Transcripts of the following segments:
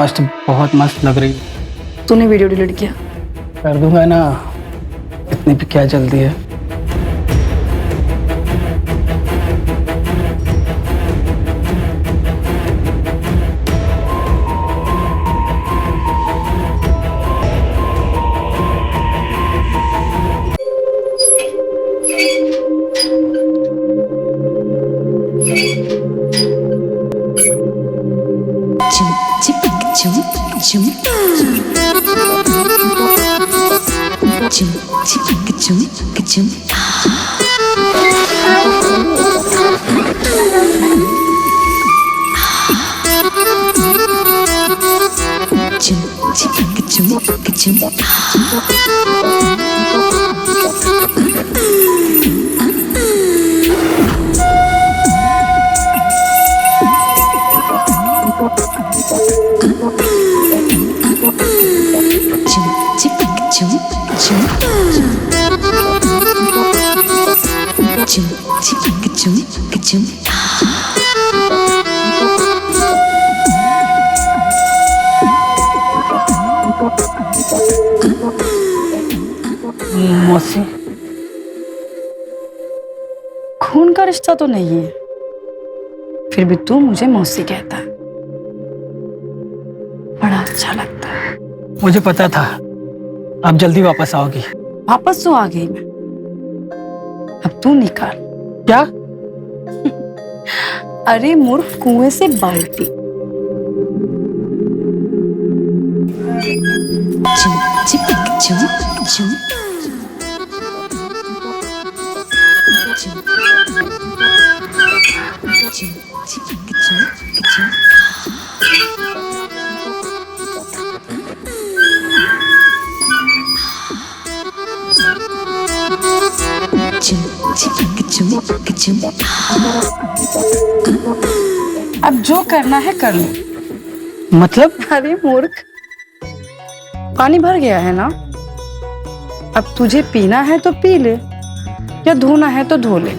आज तो बहुत मस्त लग रही है। तूने वीडियो डिलीट किया? कर दूंगा ना, इतनी भी क्या जल्दी है। मौसी, खून का रिश्ता तो नहीं है, फिर भी तू मुझे मौसी कहता है, बड़ा अच्छा लगता है। मुझे पता था आप जल्दी वापस आओगी। वापस तो आ गई मैं, अब तू निकाल। क्या? अरे मूर्ख, कुएं से बाल्टी। अब जो करना है कर लो। मतलब? अरे मूर्ख, पानी भर गया है ना, अब तुझे पीना है तो पी ले, या धोना है तो धो ले,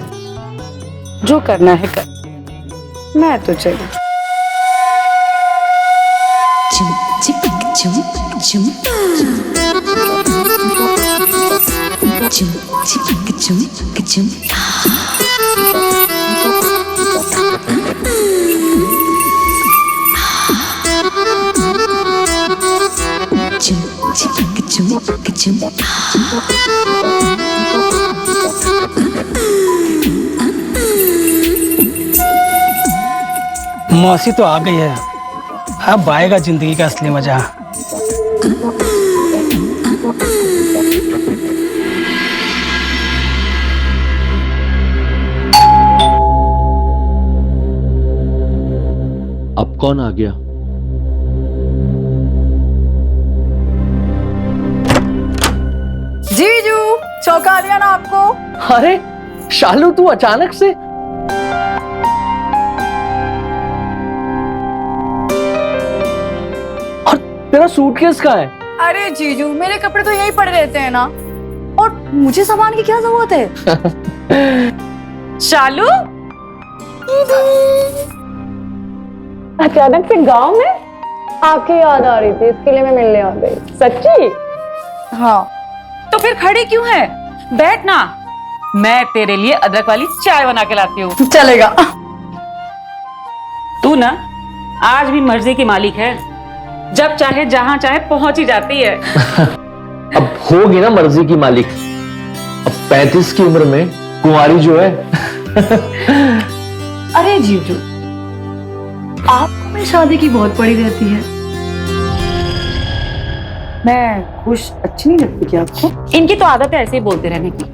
जो करना है कर। मैं तो चली। मौसी तो आ गई है, अब आएगा जिंदगी का असली मजा। अब कौन आ गया? जीजू, चौंका दिया ना आपको? अरे शालू, तू अचानक से? और तेरा सूटकेस कहाँ है? अरे जीजू, मेरे कपड़े तो यहीं पड़े रहते हैं ना, और मुझे सामान की क्या जरूरत है? शालू, अचानक से गांव में आपकी याद आ रही थी, इसके लिए मैं मिलने आ गई। सच्ची? हाँ। तो फिर खड़ी क्यों है? बैठ ना, मैं तेरे लिए अदरक वाली चाय बना के लाती हूँ। चलेगा। तू ना आज भी मर्जी की मालिक है, जब चाहे जहां चाहे पहुंच ही जाती है। अब होगी ना मर्जी की मालिक, अब 35 की उम्र में कुंवारी जो है। अरे जीजू, आपको मेरी शादी की बहुत पड़ी रहती है, मैं खुश अच्छी नहीं लगती क्या आपको? इनकी तो आदत है ऐसे ही बोलते रहने की।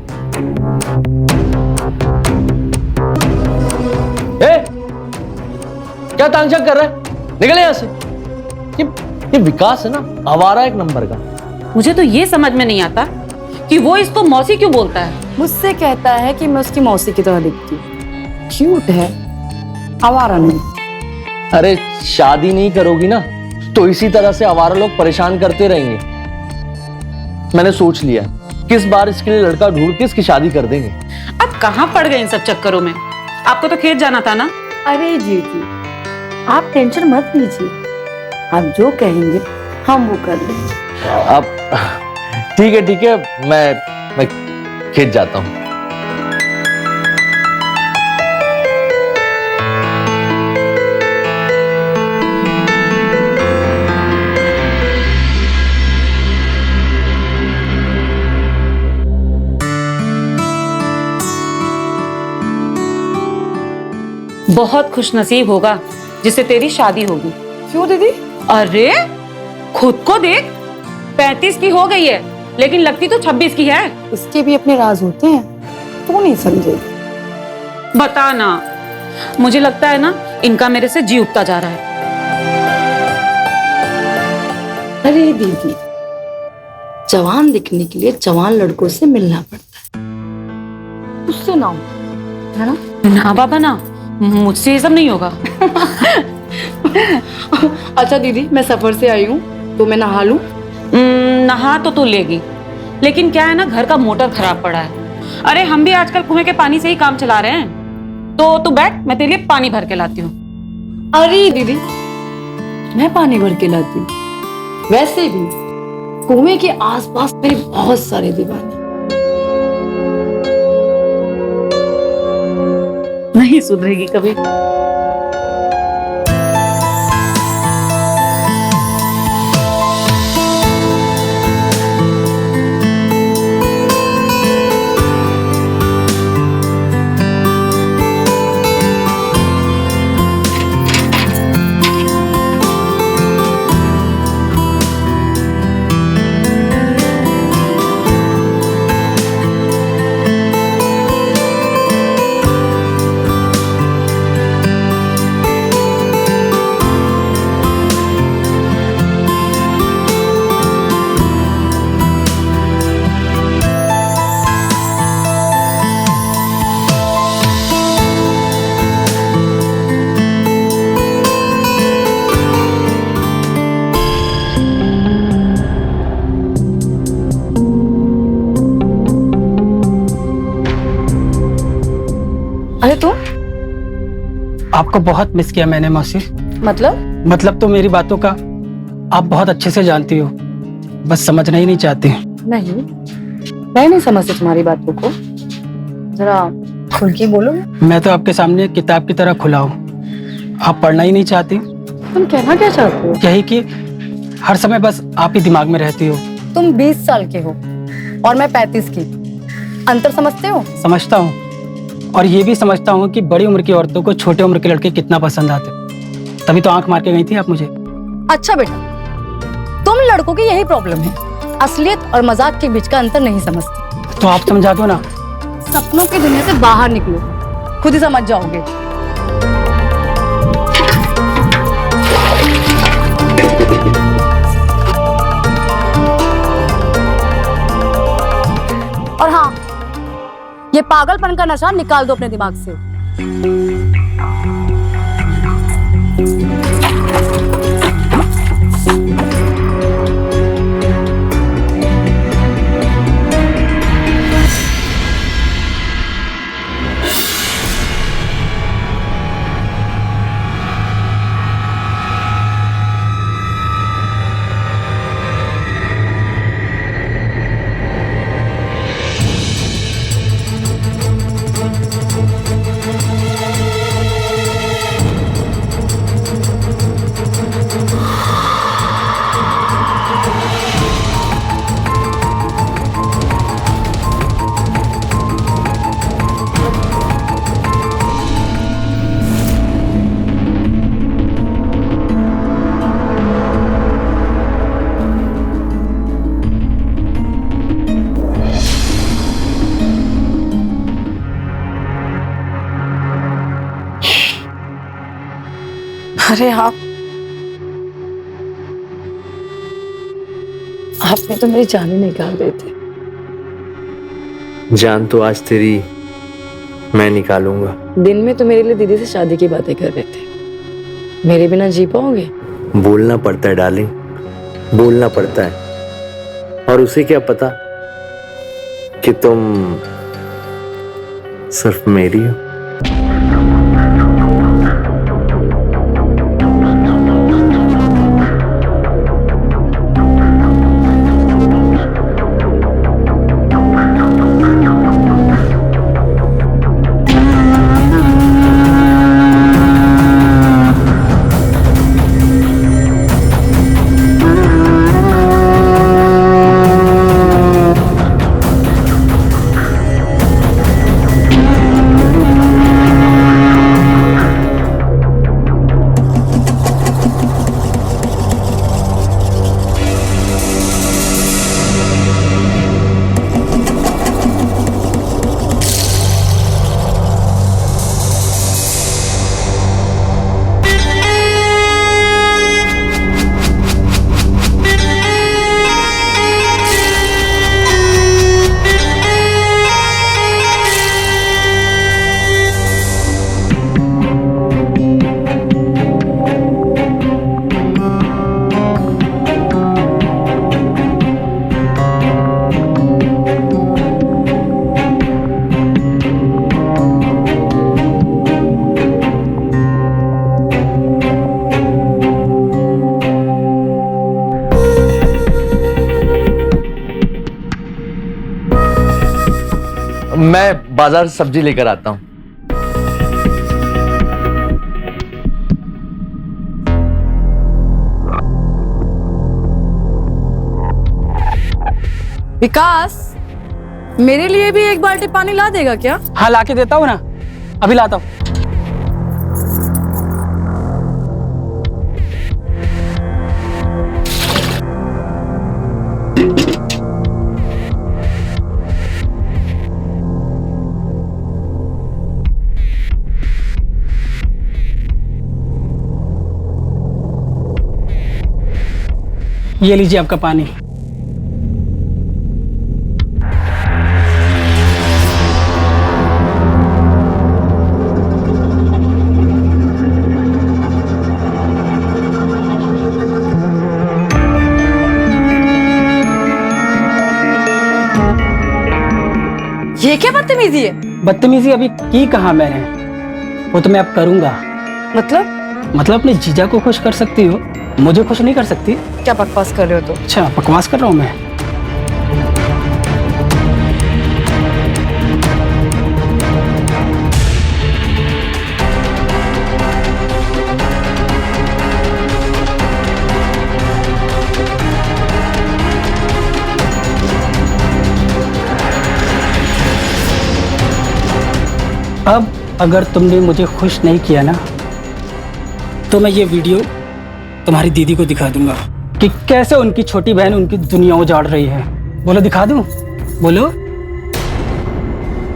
ए, क्या तांगझांग कर रहा है? निकल यहां से। ये विकास है ना, आवारा एक नंबर का। मुझे तो ये समझ में नहीं आता कि वो इसको मौसी क्यों बोलता है। मुझसे कहता है कि मैं उसकी मौसी की तरह दिखती हूँ, क्यूट है, आवारा नहीं। अरे शादी नहीं करोगी ना तो इसी तरह से आवारा लोग परेशान करते रहेंगे। मैंने सोच लिया किस बार इसके लिए लड़का ढूंढ के इसकी शादी कर देंगे। अब कहाँ पड़ गए इन सब चक्करों में? आपको तो खेत जाना था ना। अरे जीजू, आप टेंशन मत लीजिए, आप जो कहेंगे हम वो कर लेंगे। अब ठीक है, मैं खेत जाता हूँ। बहुत खुशनसीब होगा जिससे तेरी शादी होगी। क्यों दीदी? अरे खुद को देख, 35 की हो गई है लेकिन लगती तो 26 की है। इसके भी अपने राज होते हैं, तू नहीं समझे। बता ना, मुझे लगता है ना इनका मेरे से जी उठता जा रहा है। अरे दीदी, जवान दिखने के लिए जवान लड़कों से मिलना पड़ता है, उससे ना हो, है ना? ना बाबा ना, मुझसे ये सब नहीं होगा। अच्छा दीदी, मैं सफर से आई हूँ तो मैं नहा लूं? नहा तो तू लेगी, लेकिन क्या है ना, घर का मोटर खराब पड़ा है। अरे हम भी आजकल कुएं के पानी से ही काम चला रहे हैं। तो तू बैठ, मैं तेरे लिए पानी भर के लाती हूँ। अरे दीदी, मैं पानी भर के लाती हूँ। वैसे भी कुएं के आसपास मेरे बहुत सारे दीवाने। नहीं सुधरेगी कभी। अरे तुम? आपको बहुत मिस किया मैंने मौसी। मतलब तो मेरी बातों का आप बहुत अच्छे से जानती हो, बस समझना ही नहीं चाहती। नहीं, मैं नहीं समझती तुम्हारी बातों को, जरा खुल के बोलो। मैं तो आपके सामने एक किताब की तरह खुला हूँ, आप पढ़ना ही नहीं चाहती। तुम कहना क्या चाहते हो? यही कि हर समय बस आप ही दिमाग में रहती हो। तुम 20 साल के हो और मैं 35 की, अंतर समझते हो? समझता हूँ, और ये भी समझता हूँ कि बड़ी उम्र की औरतों को छोटे उम्र के लड़के कितना पसंद आते, तभी तो आंख मार के गई थी आप मुझे। अच्छा बेटा, तुम लड़कों की यही प्रॉब्लम है, असलियत और मजाक के बीच का अंतर नहीं समझते। तो आप समझा दो ना। सपनों की दुनिया से बाहर निकलो, खुद ही समझ जाओगे। और हाँ, ये पागलपन का नशा निकाल दो अपने दिमाग से। अरे आपने तो मेरी जान ही निकाल दी थी। जान तो आज तेरी मैं निकालूंगा। दिन में तो मेरे लिए दीदी से शादी की बातें कर रहे थे, मेरे बिना जी पाओगे? बोलना पड़ता है डार्लिंग, बोलना पड़ता है। और उसे क्या पता कि तुम सिर्फ मेरी हो। मैं बाजार से सब्जी लेकर आता हूँ। विकास, मेरे लिए भी एक बाल्टी पानी ला देगा क्या? हाँ ला के देता हूँ ना, अभी लाता हूँ। ये लीजिए आपका पानी। ये क्या बदतमीजी है? बदतमीजी अभी की कहा मैंने, वो तो मैं अब करूंगा। मतलब अपने जीजा को खुश कर सकती हो, मुझे खुश नहीं कर सकती। क्या बकवास कर रहे हो तो? अच्छा बकवास कर रहा हूँ मैं? अब अगर तुमने मुझे खुश नहीं किया ना, तो मैं ये वीडियो तुम्हारी दीदी को दिखा दूंगा कि कैसे उनकी छोटी बहन उनकी दुनिया उजाड़ रही है। बोलो दिखा दूं? बोलो।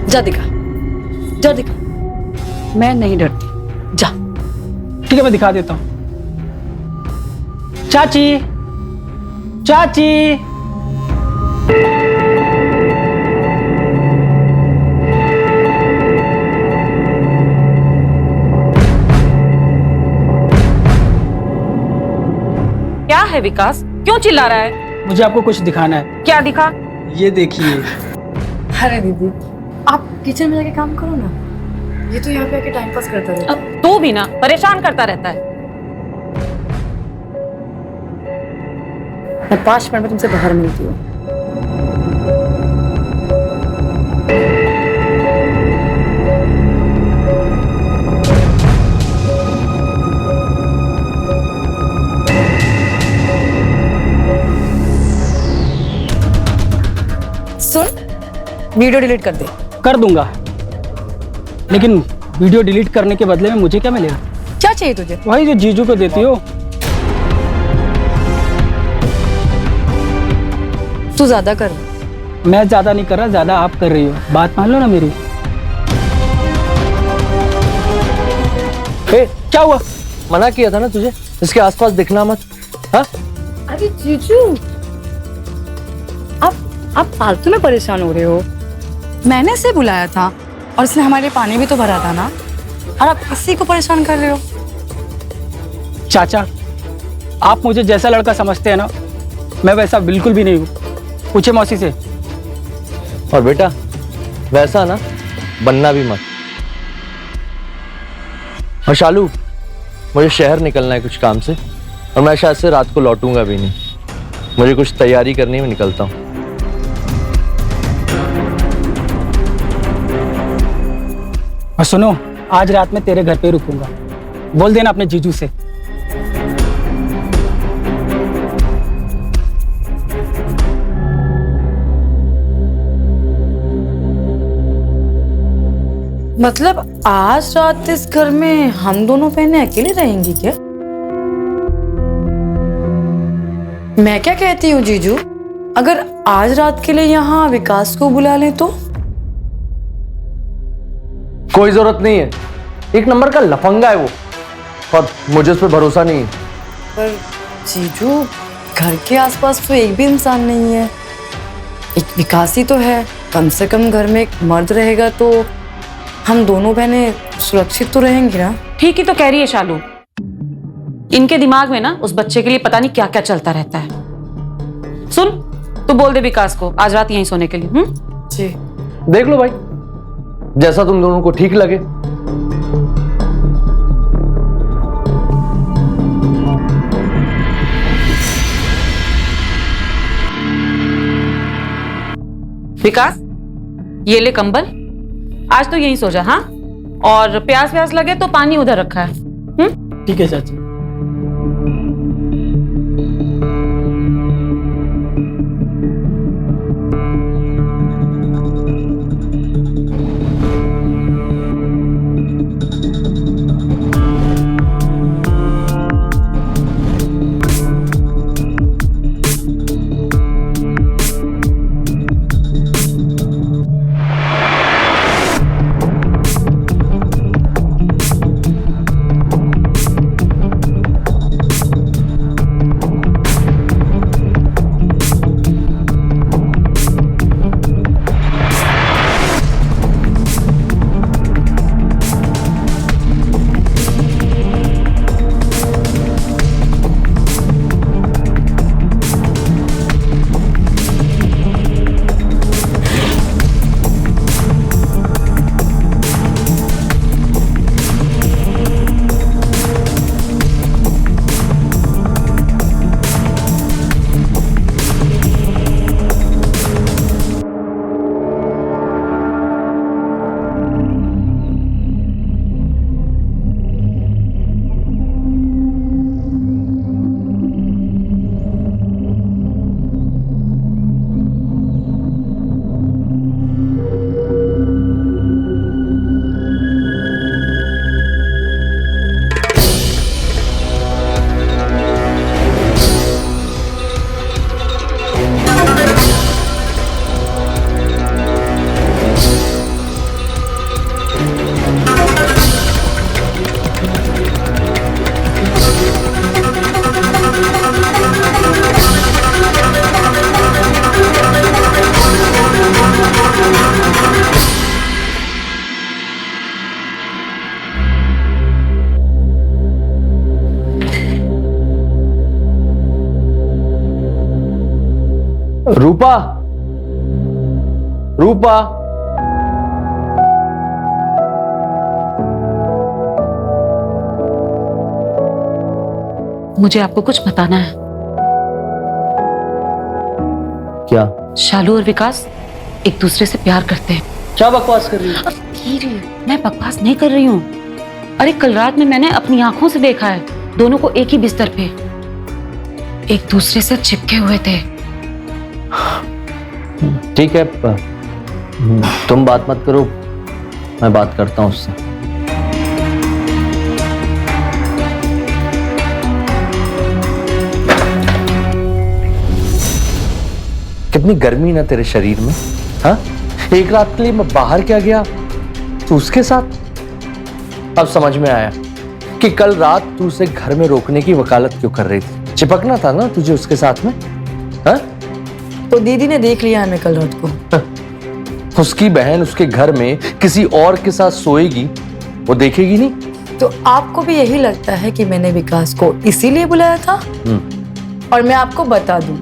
जा दिखा, जा दिखा। मैं नहीं डरती, जा। ठीक है मैं दिखा देता हूँ। चाची, चाची, क्या है विकास, क्यों चिल्ला रहा है? मुझे आपको कुछ दिखाना है। क्या दिखा? ये देखिए। अरे दीदी, आप किचन में जाके काम करो ना, ये तो यहाँ पे आके टाइम पास करता रहता है। अब तू भी ना परेशान करता रहता है। मैं 5 मिनट में तुमसे बाहर मिलती हूँ। सुन, वीडियो डिलीट कर दे। कर दूंगा, लेकिन वीडियो डिलीट करने के बदले में मुझे क्या मिलेगा? क्या चाहिए तुझे? वही जो जीजू को देती हो। तू ज्यादा कर। मैं ज्यादा नहीं कर रहा, ज्यादा आप कर रही हो। बात मान लो ना मेरी। ए, क्या हुआ? मना किया था ना तुझे, इसके आसपास दिखना मत। हाँ? अरे जीजू, आप फालतू में परेशान हो रहे हो। मैंने इसे बुलाया था और इसने हमारे लिए पानी भी तो भरा था ना, और आप इसी को परेशान कर रहे हो। चाचा, आप मुझे जैसा लड़का समझते हैं ना, मैं वैसा बिल्कुल भी नहीं हूँ। पूछे मौसी से। और बेटा वैसा ना बनना भी मत। और शालू, मुझे शहर निकलना है कुछ काम से, और मैं शायद से रात को लौटूंगा भी नहीं। मुझे कुछ तैयारी करनी है, मैं निकलता हूँ। और सुनो, आज रात में तेरे घर पे रुकूंगा। बोल देना अपने जीजू से। मतलब आज रात इस घर में हम दोनों बहनें अकेले रहेंगी क्या? मैं क्या कहती हूँ जीजू, अगर आज रात के लिए यहाँ विकास को बुला लें तो? कोई जरूरत नहीं है, एक नंबर का लफंगा है वो, और मुझे उस पर भरोसा नहीं है। पर जीजू, घर के आसपास तो एक भी इंसान नहीं है। एक विकास ही तो है, कम से कम घर में एक मर्द रहेगा तो हम दोनों बहनें सुरक्षित तो रहेंगी ना। ठीक ही तो कह रही है शालू। इनके दिमाग में ना उस बच्चे के लिए पता नहीं क्या क्या चलता रहता है। सुन, तू बोल दे विकास को आज रात यहीं सोने के लिए। जी। देख लो भाई, जैसा तुम दोनों को ठीक लगे। विकास, ये ले कंबल आज तो यहीं सो जा, हाँ? और प्यास लगे तो पानी उधर रखा है। ठीक है चाची। रूपा, रूपा, मुझे आपको कुछ बताना है। क्या? शालू और विकास एक दूसरे से प्यार करते हैं। क्या बकवास कर रही है? धीरे, मैं बकवास नहीं कर रही हूँ। अरे कल रात में मैंने अपनी आंखों से देखा है, दोनों को एक ही बिस्तर पे एक दूसरे से चिपके हुए थे। ठीक है, तुम बात मत करो, मैं बात करता हूं उससे। कितनी गर्मी ना तेरे शरीर में, हाँ? एक रात के लिए मैं बाहर क्या गया तो उसके साथ। अब समझ में आया कि कल रात तू उसे घर में रोकने की वकालत क्यों कर रही थी। चिपकना था ना तुझे उसके साथ में, हाँ? तो दीदी ने देख लिया हमें कल रात को। उसकी बहन उसके घर में किसी और के साथ सोएगी, वो देखेगी नहीं? तो आपको भी यही लगता है कि मैंने विकास को इसीलिए बुलाया था? और मैं आपको बता दूं,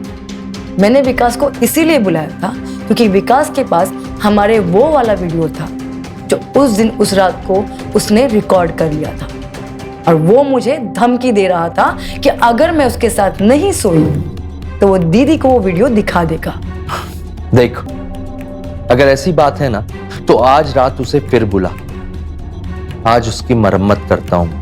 मैंने विकास को इसीलिए बुलाया था क्योंकि विकास के पास हमारे वो वाला वीडियो था जो उस दिन उस रात को उसने रिकॉर्ड कर लिया था, और वो मुझे धमकी दे रहा था कि अगर मैं उसके साथ नहीं सोई तो वो दीदी को वो वीडियो दिखा देगा। देख, अगर ऐसी बात है ना तो आज रात उसे फिर बुला, आज उसकी मरम्मत करता हूं।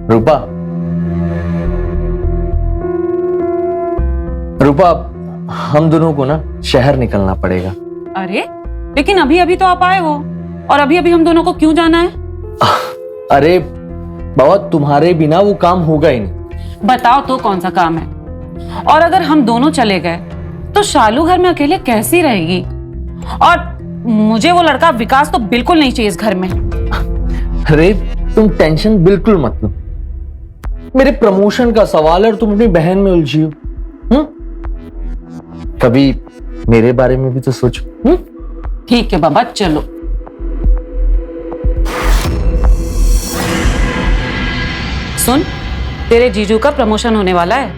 रूपा, रूपा, हम दोनों को ना शहर निकलना पड़ेगा। अरे लेकिन अभी अभी तो आप आए हो, और अभी अभी हम दोनों को क्यों जाना है? अरे बाबा, तुम्हारे बिना वो काम होगा ही नहीं। बताओ तो कौन सा काम है? और अगर हम दोनों चले गए तो शालू घर में अकेले कैसी रहेगी? और मुझे वो लड़का विकास तो बिल्कुल नहीं चाहिए इस घर में। अरे तुम टेंशन बिल्कुल मत लो, मेरे प्रमोशन का सवाल है और तुम अपनी बहन में उलझी हो। कभी मेरे बारे में भी तो सोचो। ठीक है बाबा, चलो। सुन, तेरे जीजू का प्रमोशन होने वाला है,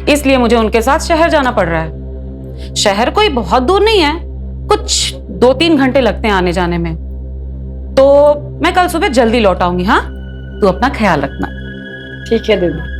इसलिए मुझे उनके साथ शहर जाना पड़ रहा है। शहर कोई बहुत दूर नहीं है, कुछ 2-3 घंटे लगते हैं आने जाने में। तो मैं कल सुबह जल्दी लौट आऊंगी। हाँ, तू अपना ख्याल रखना। ठीक है दीदी।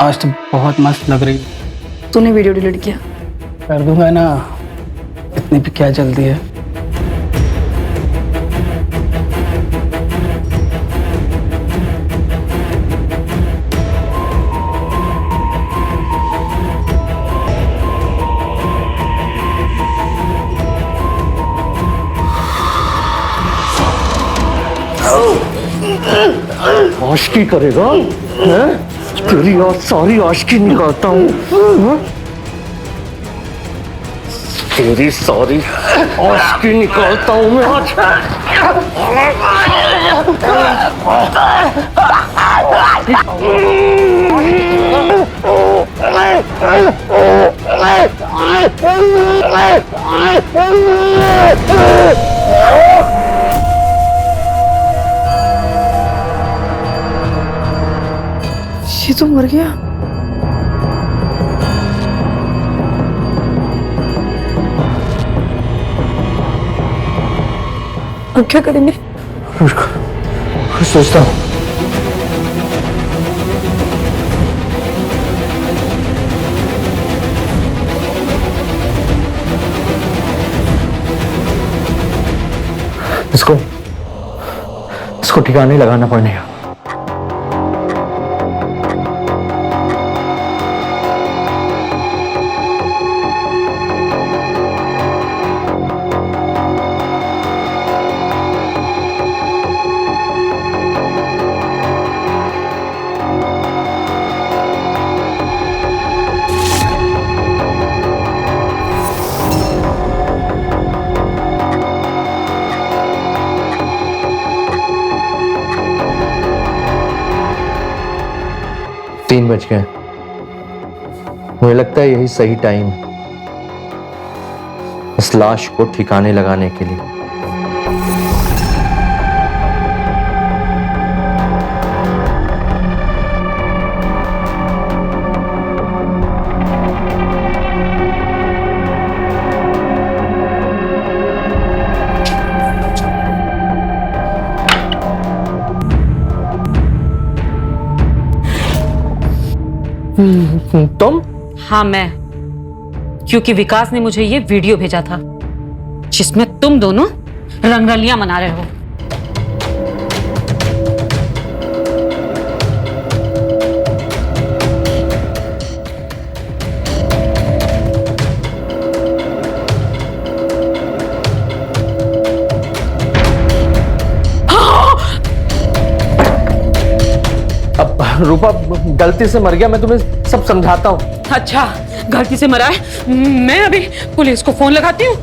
आज तो बहुत मस्त लग रही है। तूने वीडियो डिलीट किया? कर दूंगा ना, इतनी भी क्या जल्दी है। आशिकी करेगा? हैं? तेरी आज सारी आशिकी निकालता हूँ। हाँ? तेरी सारी आशिकी निकालता हूँ मैं आज। ये तो मर गया। अब क्या करेंगे? सोचता हूँ। इसको ठिकाने लगाना पड़ेगा। तीन बज गए। मुझे लगता है यही सही टाइम है इस लाश को ठिकाने लगाने के लिए। तुम? हाँ, मैं। क्योंकि विकास ने मुझे ये वीडियो भेजा था जिसमें तुम दोनों रंगरलियां मना रहे हो। रूपा, गलती से मर गया, मैं तुम्हें सब समझाता हूँ। अच्छा, गलती से मरा है। मैं अभी पुलिस को फोन लगाती हूँ।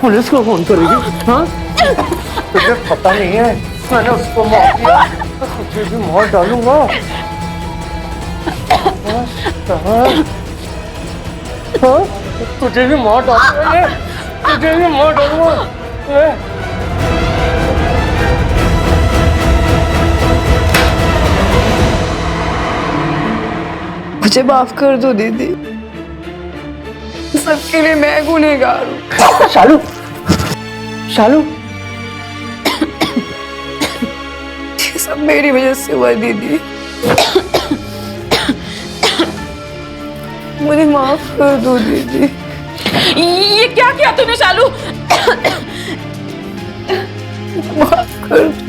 पुलिस को फोन करेगी? हाँ, तुझे पता नहीं है मैंने उसको मार दिया, तुझे भी मार डालूंगा। हाँ, तुझे भी मार डालूंगा, तुझे भी मार डालूंगा। मुझे माफ कर दो दीदी, सबके लिए मैं गुनहगार हूँ। शालू, शालू, ये सब मेरी वजह से हुआ दीदी, मुझे माफ कर दो दीदी। ये क्या किया तूने शालू? माफ कर दो।